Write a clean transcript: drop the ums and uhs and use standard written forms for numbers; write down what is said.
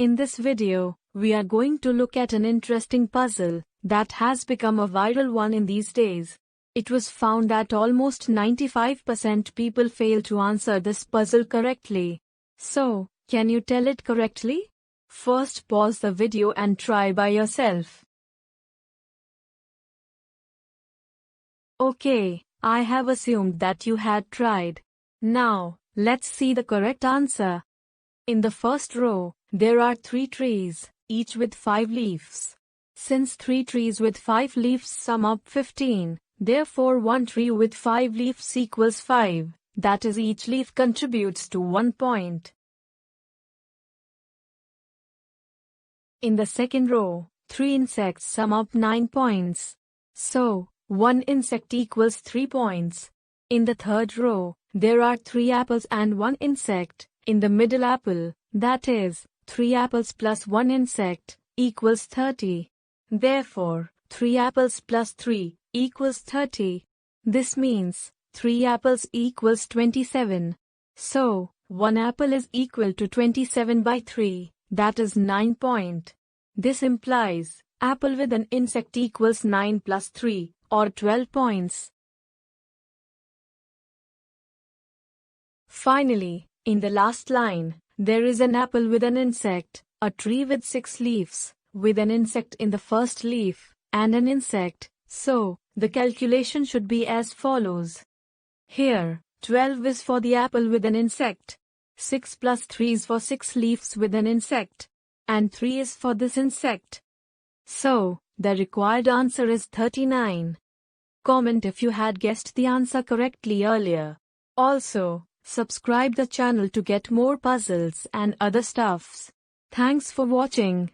In this video, we are going to look at an interesting puzzle that has become a viral one in these days. It was found that almost 95% people fail to answer this puzzle correctly. So, can you tell it correctly? First, pause the video and try by yourself. Okay, I have assumed that you had tried. Now, let's see the correct answer. In the first row, there are 3 trees, each with 5 leaves. Since 3 trees with 5 leaves sum up 15, therefore one tree with 5 leaves equals 5, that is each leaf contributes to 1 point. In the second row, 3 insects sum up 9 points. So, 1 insect equals 3 points. In the third row, there are 3 apples and 1 insect. In the middle apple, that is, 3 apples plus 1 insect, equals 30. Therefore, 3 apples plus 3 equals 30. This means, 3 apples equals 27. So, 1 apple is equal to 27 by 3, that is 9 point. This implies, apple with an insect equals 9 plus 3, or 12 points. Finally, in the last line, there is an apple with an insect, a tree with 6 leaves, with an insect in the first leaf, and an insect, so, the calculation should be as follows. Here, 12 is for the apple with an insect, 6 plus 3 is for 6 leaves with an insect, and 3 is for this insect. So, the required answer is 39. Comment if you had guessed the answer correctly earlier. Also, subscribe the channel to get more puzzles and other stuffs. Thanks for watching.